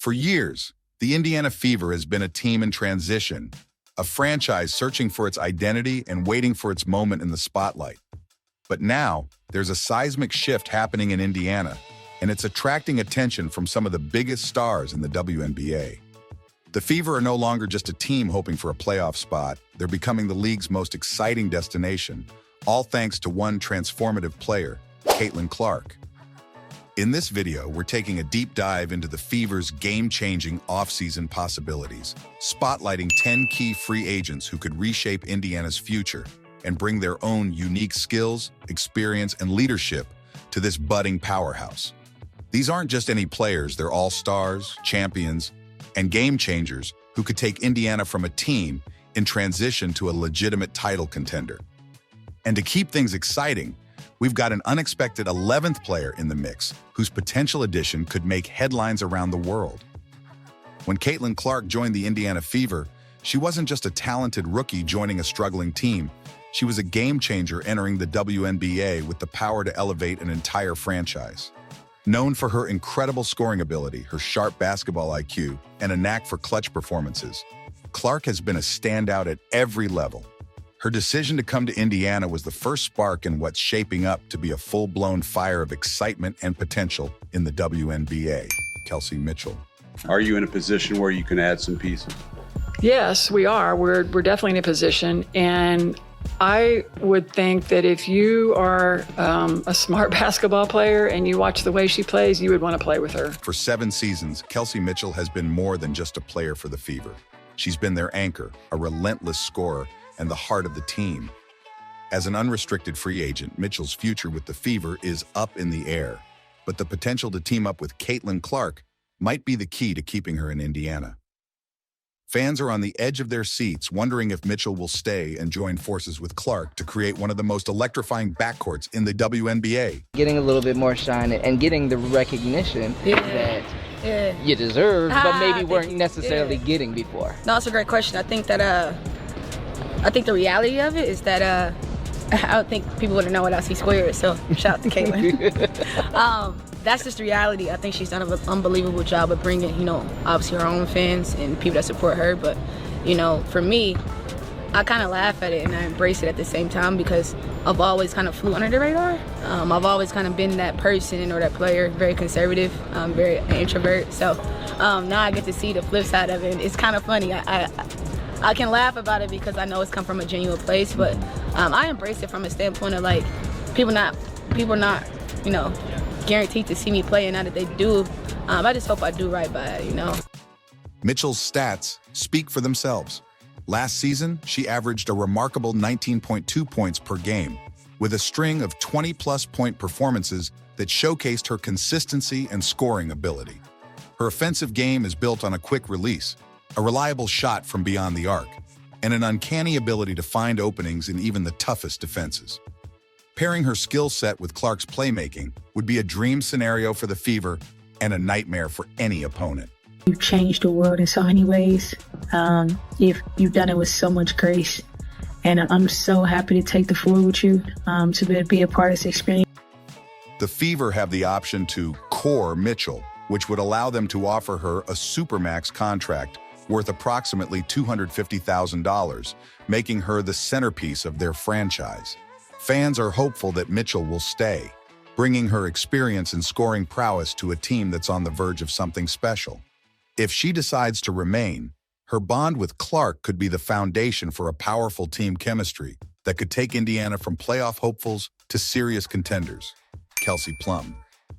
For years, the Indiana Fever has been a team in transition, a franchise searching for its identity and waiting for its moment in the spotlight. But now, there's a seismic shift happening in Indiana, and it's attracting attention from some of the biggest stars in the WNBA. The Fever are no longer just a team hoping for a playoff spot. They're becoming the league's most exciting destination, all thanks to one transformative player, Caitlinclark. In this video, we're taking a deep dive into the Fever's game-changing offseason possibilities, spotlighting 10 key free agents who could reshape Indiana's future and bring their own unique skills, experience, and leadership to this budding powerhouse. These aren't just any players, they're all stars, champions, and game changers who could take Indiana from a team in transition to a legitimate title contender. And to keep things exciting, we've got an unexpected 11th player in the mix whose potential addition could make headlines around the world. When Caitlinclark joined the Indiana Fever, she wasn't just a talented rookie joining a struggling team. She was a game changer entering the WNBA with the power to elevate an entire franchise. Known for her incredible scoring ability, her sharp basketball IQ, and a knack for clutch performances, Clark has been a standout at every level. Her decision to come to Indiana was the first spark in what's shaping up to be a full-blown fire of excitement and potential in the WNBA. Kelsey Mitchell. Are you in a position where you can add some pieces? Yes, we are. We're definitely in a position, and I would think that if you are a smart basketball player and you watch the way she plays, you would want to play with her. For 7 seasons, Kelsey Mitchell has been more than just a player for the Fever. She's been their anchor, a relentless scorer, and the heart of the team. As an unrestricted free agent, Mitchell's future with the Fever is up in the air, but the potential to team up with Caitlinclark might be the key to keeping her in Indiana. Fans are on the edge of their seats, wondering if Mitchell will stay and join forces with Clark to create one of the most electrifying backcourts in the WNBA. Getting a little bit more shine and getting the recognition that you deserve, but maybe weren't necessarily getting before. No, it's a great question. I think that I think the reality of it is that I don't think people would know without C-squared, so shout out to Caitlin. That's just the reality. I think she's done an unbelievable job of bringing, obviously her own fans and people that support her. But, for me, I kind of laugh at it and I embrace it at the same time because I've always kind of flew under the radar. I've always kind of been that person or that player, very conservative, very introvert. So now I get to see the flip side of it. It's kind of funny. I can laugh about it because I know it's come from a genuine place, but I embrace it from a standpoint of like people not guaranteed to see me play, and now that they do, I just hope I do right by it, Mitchell's stats speak for themselves. Last season, she averaged a remarkable 19.2 points per game, with a string of 20-plus point performances that showcased her consistency and scoring ability. Her offensive game is built on a quick release, a reliable shot from beyond the arc, and an uncanny ability to find openings in even the toughest defenses. Pairing her skill set with Clark's playmaking would be a dream scenario for the Fever and a nightmare for any opponent. You've changed the world in so many ways. You've done it with so much grace, and I'm so happy to take the floor with you to be a part of this experience. The Fever have the option to core Mitchell, which would allow them to offer her a supermax contract worth approximately $250,000, making her the centerpiece of their franchise. Fans are hopeful that Mitchell will stay, bringing her experience and scoring prowess to a team that's on the verge of something special. If she decides to remain, her bond with Clark could be the foundation for a powerful team chemistry that could take Indiana from playoff hopefuls to serious contenders. Kelsey Plum.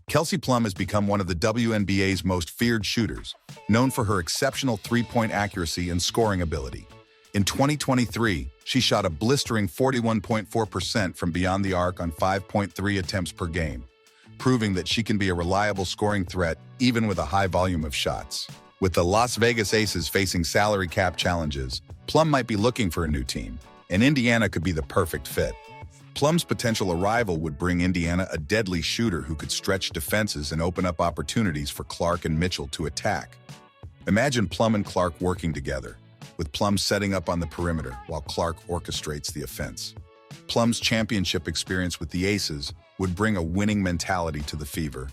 Kelsey Plum has become one of the WNBA's most feared shooters, known for her exceptional three-point accuracy and scoring ability. In 2023, she shot a blistering 41.4% from beyond the arc on 5.3 attempts per game, proving that she can be a reliable scoring threat even with a high volume of shots. With the Las Vegas Aces facing salary cap challenges, Plum might be looking for a new team, and Indiana could be the perfect fit. Plum's potential arrival would bring Indiana a deadly shooter who could stretch defenses and open up opportunities for Clark and Mitchell to attack. Imagine Plum and Clark working together, with Plum setting up on the perimeter while Clark orchestrates the offense. Plum's championship experience with the Aces would bring a winning mentality to the Fever,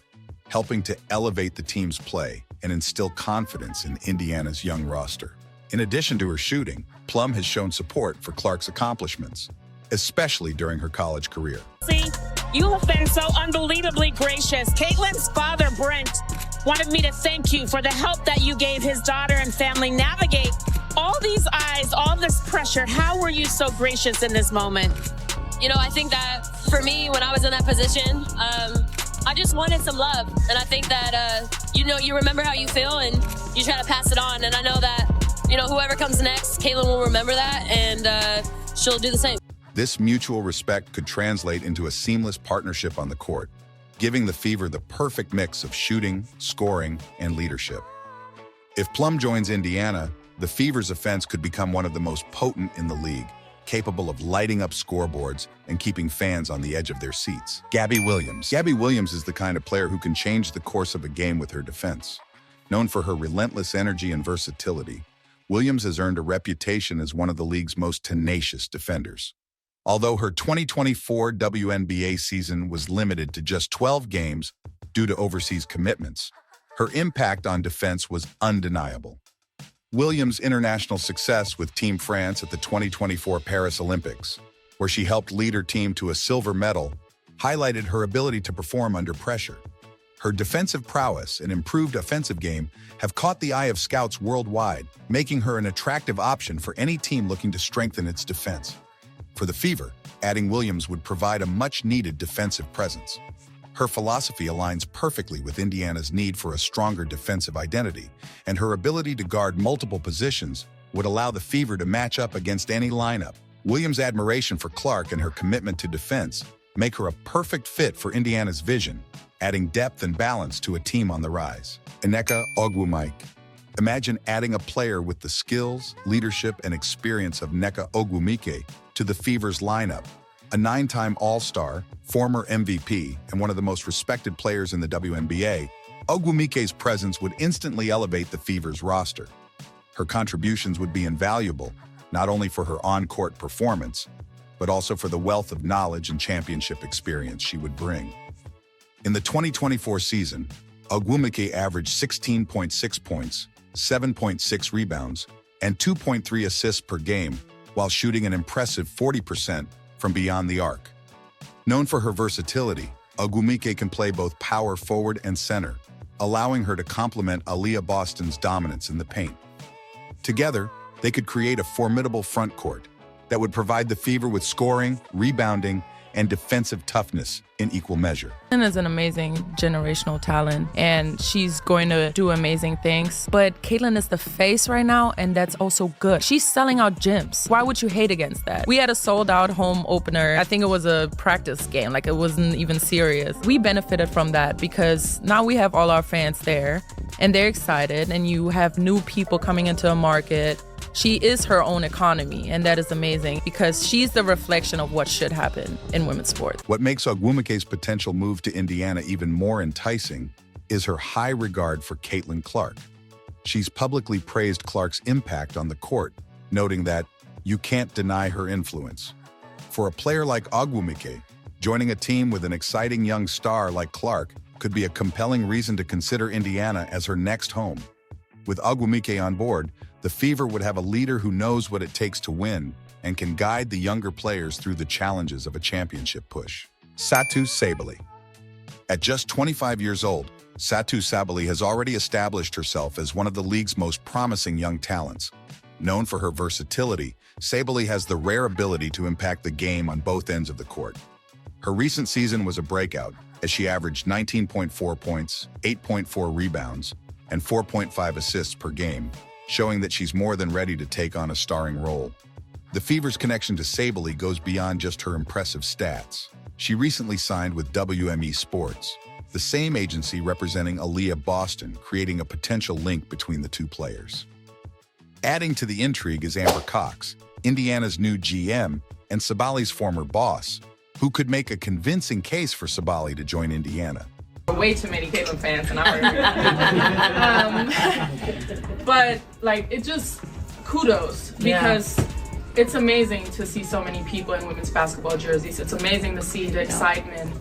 helping to elevate the team's play and instill confidence in Indiana's young roster. In addition to her shooting, Plum has shown support for Clark's accomplishments, especially during her college career. You have been so unbelievably gracious. Caitlin's father, Brent, wanted me to thank you for the help that you gave his daughter and family navigate all these eyes, all this pressure. How were you so gracious in this moment? You know, I think that for me, when I was in that position, I just wanted some love. And I think that, you remember how you feel and you try to pass it on. And I know that, whoever comes next, Caitlin will remember that and she'll do the same. This mutual respect could translate into a seamless partnership on the court, giving the Fever the perfect mix of shooting, scoring, and leadership. If Plum joins Indiana, the Fever's offense could become one of the most potent in the league, capable of lighting up scoreboards and keeping fans on the edge of their seats. Gabby Williams. Gabby Williams is the kind of player who can change the course of a game with her defense. Known for her relentless energy and versatility, Williams has earned a reputation as one of the league's most tenacious defenders. Although her 2024 WNBA season was limited to just 12 games due to overseas commitments, her impact on defense was undeniable. Williams' international success with Team France at the 2024 Paris Olympics, where she helped lead her team to a silver medal, highlighted her ability to perform under pressure. Her defensive prowess and improved offensive game have caught the eye of scouts worldwide, making her an attractive option for any team looking to strengthen its defense. For the Fever, adding Williams would provide a much-needed defensive presence. Her philosophy aligns perfectly with Indiana's need for a stronger defensive identity, and her ability to guard multiple positions would allow the Fever to match up against any lineup. Williams' admiration for Clark and her commitment to defense make her a perfect fit for Indiana's vision, adding depth and balance to a team on the rise. Nneka Ogwumike. Imagine adding a player with the skills, leadership, and experience of Nneka Ogwumike to the Fever's lineup. A 9-time All-Star, former MVP, and one of the most respected players in the WNBA, Ogwumike's presence would instantly elevate the Fever's roster. Her contributions would be invaluable, not only for her on-court performance, but also for the wealth of knowledge and championship experience she would bring. In the 2024 season, Ogwumike averaged 16.6 points, 7.6 rebounds, and 2.3 assists per game, while shooting an impressive 40% from beyond the arc. Known for her versatility, Ogwumike can play both power forward and center, allowing her to complement Aaliyah Boston's dominance in the paint. Together, they could create a formidable front court that would provide the Fever with scoring, rebounding, and defensive toughness in equal measure. Caitlin is an amazing generational talent, and she's going to do amazing things. But Caitlin is the face right now, and that's also good. She's selling out gyms. Why would you hate against that? We had a sold-out home opener. I think it was a practice game, like it wasn't even serious. We benefited from that because now we have all our fans there, and they're excited, and you have new people coming into a market. She is her own economy, and that is amazing because she's the reflection of what should happen in women's sports. What makes Ogwumike's potential move to Indiana even more enticing is her high regard for Caitlin Clark. She's publicly praised Clark's impact on the court, noting that you can't deny her influence. For a player like Ogwumike, joining a team with an exciting young star like Clark could be a compelling reason to consider Indiana as her next home. With Ogwumike on board, the Fever would have a leader who knows what it takes to win and can guide the younger players through the challenges of a championship push. Satou Sabally. At just 25 years old, Satou Sabally has already established herself as one of the league's most promising young talents. Known for her versatility, Sabally has the rare ability to impact the game on both ends of the court. Her recent season was a breakout, as she averaged 19.4 points, 8.4 rebounds, and 4.5 assists per game, showing that she's more than ready to take on a starring role. The Fever's connection to Sabally goes beyond just her impressive stats. She recently signed with WME Sports, the same agency representing Aaliyah Boston, creating a potential link between the two players. Adding to the intrigue is Amber Cox, Indiana's new GM and Sabally's former boss, who could make a convincing case for Sabally to join Indiana. Way too many Caitlin fans, and I heard. But it just kudos because it's amazing to see so many people in women's basketball jerseys. It's amazing to see the excitement,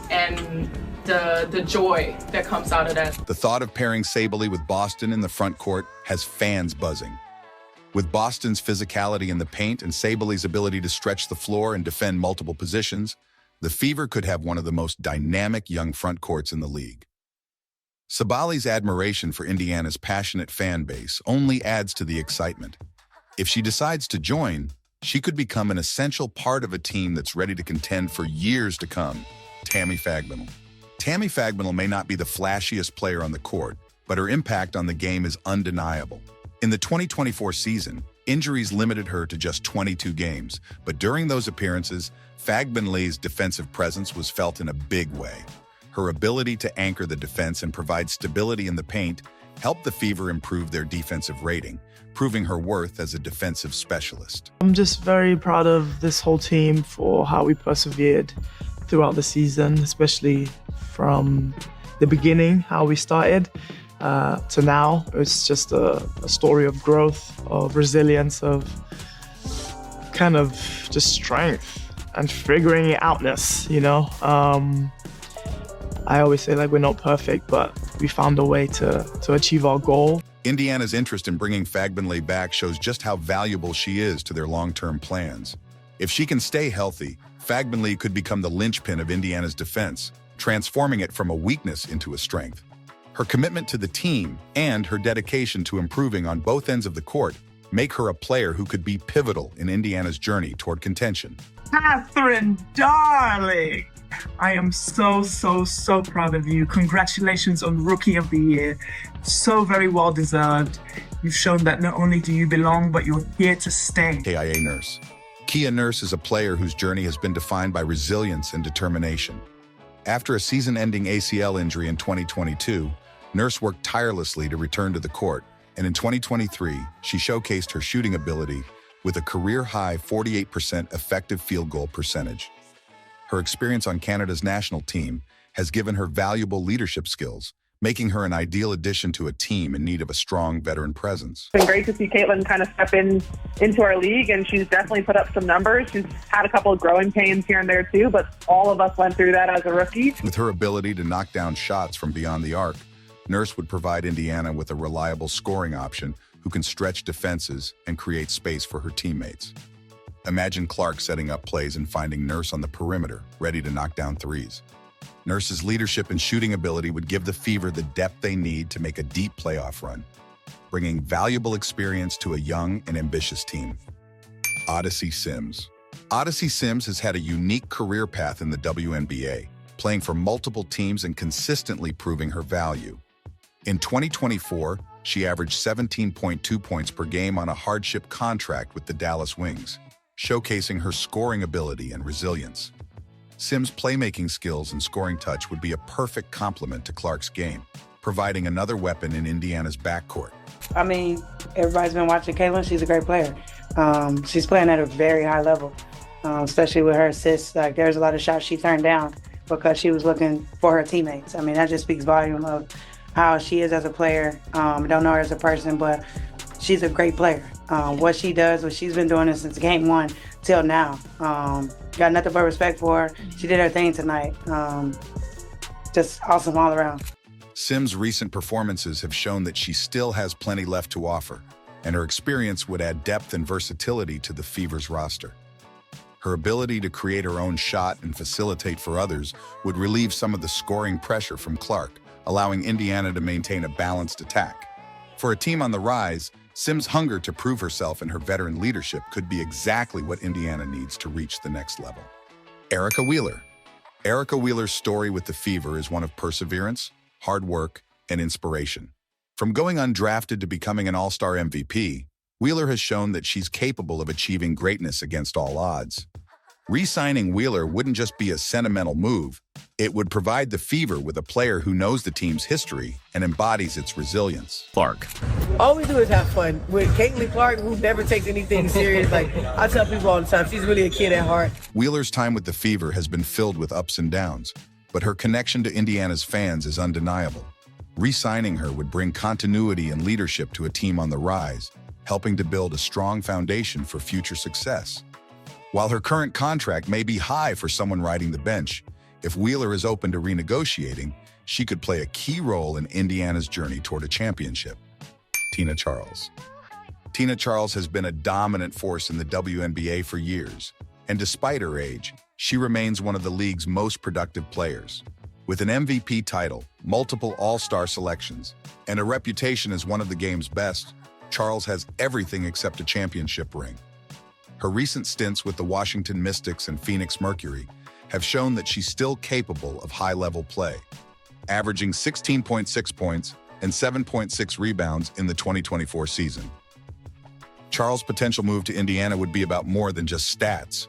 and the joy that comes out of that. The thought of pairing Sabally with Boston in the front court has fans buzzing. With Boston's physicality in the paint and Sabally's ability to stretch the floor and defend multiple positions, the Fever could have one of the most dynamic young front courts in the league. Sabally's admiration for Indiana's passionate fan base only adds to the excitement. If she decides to join, she could become an essential part of a team that's ready to contend for years to come. Tammy Fagbenle. Tammy Fagbenle may not be the flashiest player on the court, but her impact on the game is undeniable. In the 2024 season, injuries limited her to just 22 games, but during those appearances, Fagbenle's defensive presence was felt in a big way. Her ability to anchor the defense and provide stability in the paint helped the Fever improve their defensive rating, proving her worth as a defensive specialist. I'm just very proud of this whole team for how we persevered throughout the season, especially from the beginning, how we started. To now, it's just a story of growth, of resilience, of kind of just strength and figuring it outness, you know? I always say like we're not perfect, but we found a way to achieve our goal. Indiana's interest in bringing Fagbenle back shows just how valuable she is to their long-term plans. If she can stay healthy, Fagbenle could become the linchpin of Indiana's defense, transforming it from a weakness into a strength. Her commitment to the team and her dedication to improving on both ends of the court make her a player who could be pivotal in Indiana's journey toward contention. Catherine, darling, I am so proud of you. Congratulations on Rookie of the Year. So very well deserved. You've shown that not only do you belong, but you're here to stay. KIA Nurse. Kia Nurse is a player whose journey has been defined by resilience and determination. After a season-ending ACL injury in 2022, Nurse worked tirelessly to return to the court, and in 2023, she showcased her shooting ability with a career-high 48% effective field goal percentage. Her experience on Canada's national team has given her valuable leadership skills, making her an ideal addition to a team in need of a strong veteran presence. It's been great to see Caitlin kind of step into our league, and she's definitely put up some numbers. She's had a couple of growing pains here and there too, but all of us went through that as a rookie. With her ability to knock down shots from beyond the arc, Nurse would provide Indiana with a reliable scoring option who can stretch defenses and create space for her teammates. Imagine Clark setting up plays and finding Nurse on the perimeter, ready to knock down threes. Nurse's leadership and shooting ability would give the Fever the depth they need to make a deep playoff run, bringing valuable experience to a young and ambitious team. Odyssey Sims. Odyssey Sims has had a unique career path in the WNBA, playing for multiple teams and consistently proving her value. In 2024, she averaged 17.2 points per game on a hardship contract with the Dallas Wings, showcasing her scoring ability and resilience. Sims' playmaking skills and scoring touch would be a perfect complement to Clark's game, providing another weapon in Indiana's backcourt. I mean, everybody's been watching Caitlin. She's a great player. She's playing at a very high level, especially with her assists. Like, there's a lot of shots she turned down because she was looking for her teammates. I mean, that just speaks volume of how she is as a player. I don't know her as a person, but she's a great player. What she does, what she's been doing it since game one till now. Got nothing but respect for her. She did her thing tonight. Just awesome all around. Sims' recent performances have shown that she still has plenty left to offer, and her experience would add depth and versatility to the Fever's roster. Her ability to create her own shot and facilitate for others would relieve some of the scoring pressure from Clark, allowing Indiana to maintain a balanced attack. For a team on the rise, Sims' hunger to prove herself and her veteran leadership could be exactly what Indiana needs to reach the next level. Erica Wheeler. Erica Wheeler's story with the Fever is one of perseverance, hard work, and inspiration. From going undrafted to becoming an all-star MVP, Wheeler has shown that she's capable of achieving greatness against all odds. Re-signing Wheeler wouldn't just be a sentimental move, it would provide the Fever with a player who knows the team's history and embodies its resilience. Clark. All we do is have fun. With Caitlin who never takes anything serious. Like, I tell people all the time, she's really a kid at heart. Wheeler's time with the Fever has been filled with ups and downs, but her connection to Indiana's fans is undeniable. Re-signing her would bring continuity and leadership to a team on the rise, helping to build a strong foundation for future success. While her current contract may be high for someone riding the bench, If Wheeler is open to renegotiating, she could play a key role in Indiana's journey toward a championship. Tina Charles. Tina Charles has been a dominant force in the WNBA for years, and despite her age, she remains one of the league's most productive players. With an MVP title, multiple All-Star selections, and a reputation as one of the game's best, Charles has everything except a championship ring. Her recent stints with the Washington Mystics and Phoenix Mercury have shown that she's still capable of high-level play, averaging 16.6 points and 7.6 rebounds in the 2024 season. Charles' potential move to Indiana would be about more than just stats.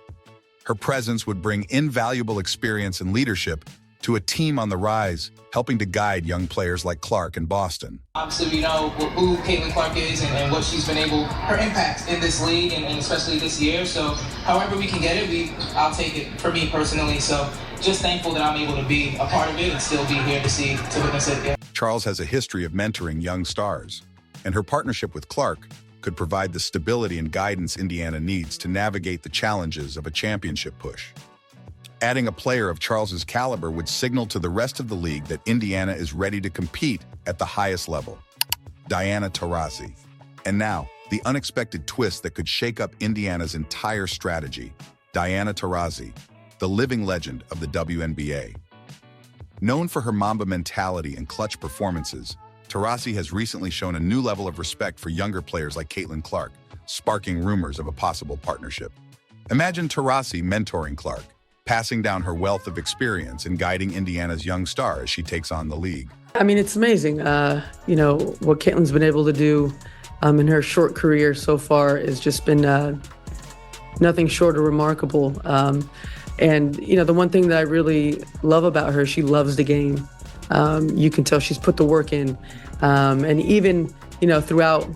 Her presence would bring invaluable experience and leadership to a team on the rise, helping to guide young players like Clark in Boston. Obviously, we know who Caitlin Clark is and what she's been able, her impact in this league and especially this year. So however we can get it, I'll take it for me personally. So just thankful that I'm able to be a part of it and still be here to witness it. Yeah. Charles has a history of mentoring young stars, and her partnership with Clark could provide the stability and guidance Indiana needs to navigate the challenges of a championship push. Adding a player of Charles's caliber would signal to the rest of the league that Indiana is ready to compete at the highest level. Diana Taurasi. And now, the unexpected twist that could shake up Indiana's entire strategy. Diana Taurasi, the living legend of the WNBA. Known for her Mamba mentality and clutch performances, Taurasi has recently shown a new level of respect for younger players like Caitlin Clark, sparking rumors of a possible partnership. Imagine Taurasi mentoring Clark, passing down her wealth of experience and guiding Indiana's young star as she takes on the league. I mean, it's amazing. What Caitlin's been able to do in her short career so far has just been nothing short of remarkable. And the one thing that I really love about her, she loves the game. You can tell she's put the work in. And even, throughout,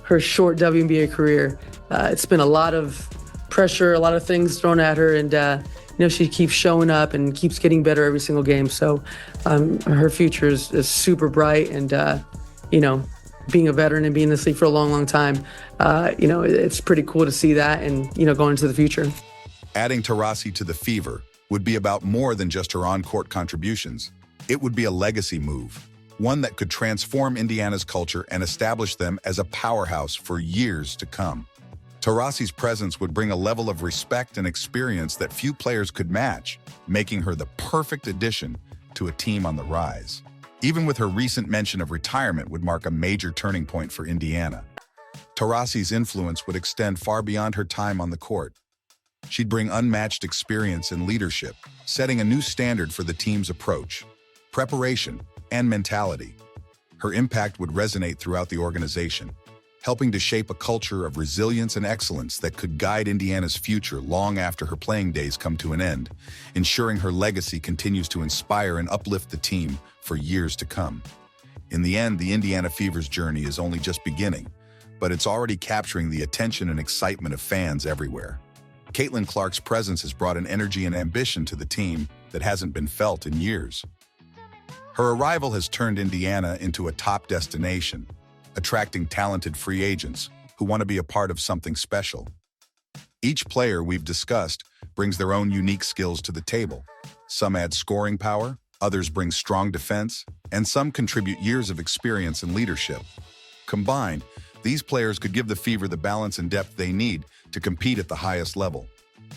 her short WNBA career, it's been a lot of pressure, a lot of things thrown at her, and she keeps showing up and keeps getting better every single game. So her future is super bright, and being a veteran and being in this league for a long, long time, it's pretty cool to see that and going into the future. Adding Taurasi to the Fever would be about more than just her on-court contributions. It would be a legacy move, one that could transform Indiana's culture and establish them as a powerhouse for years to come. Taurasi's presence would bring a level of respect and experience that few players could match, making her the perfect addition to a team on the rise. Even with her recent mention of retirement would mark a major turning point for Indiana. Taurasi's influence would extend far beyond her time on the court. She'd bring unmatched experience and leadership, setting a new standard for the team's approach, preparation, and mentality. Her impact would resonate throughout the organization, helping to shape a culture of resilience and excellence that could guide Indiana's future long after her playing days come to an end, ensuring her legacy continues to inspire and uplift the team for years to come. In the end, the Indiana Fever's journey is only just beginning, but it's already capturing the attention and excitement of fans everywhere. Caitlin Clark's presence has brought an energy and ambition to the team that hasn't been felt in years. Her arrival has turned Indiana into a top destination, attracting talented free agents who want to be a part of something special. Each player we've discussed brings their own unique skills to the table. Some add scoring power, others bring strong defense, and some contribute years of experience and leadership. Combined, these players could give the Fever the balance and depth they need to compete at the highest level.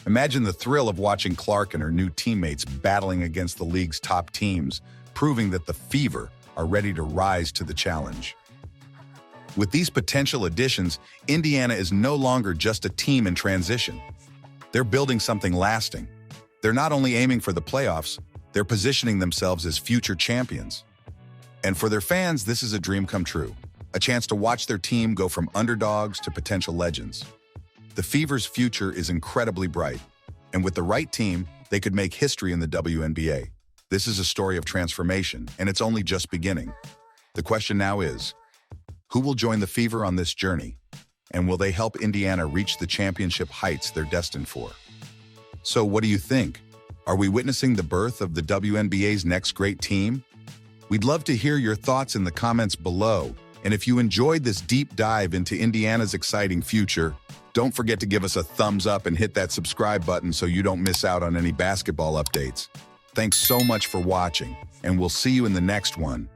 Imagine the thrill of watching Clark and her new teammates battling against the league's top teams, proving that the Fever are ready to rise to the challenge. With these potential additions, Indiana is no longer just a team in transition. They're building something lasting. They're not only aiming for the playoffs, they're positioning themselves as future champions. And for their fans, this is a dream come true, a chance to watch their team go from underdogs to potential legends. The Fever's future is incredibly bright, and with the right team, they could make history in the WNBA. This is a story of transformation, and it's only just beginning. The question now is, who will join the Fever on this journey? And will they help Indiana reach the championship heights they're destined for? So what do you think? Are we witnessing the birth of the WNBA's next great team? We'd love to hear your thoughts in the comments below, And if you enjoyed this deep dive into Indiana's exciting future, don't forget to give us a thumbs up and hit that subscribe button so you don't miss out on any basketball updates. Thanks so much for watching, and we'll see you in the next one.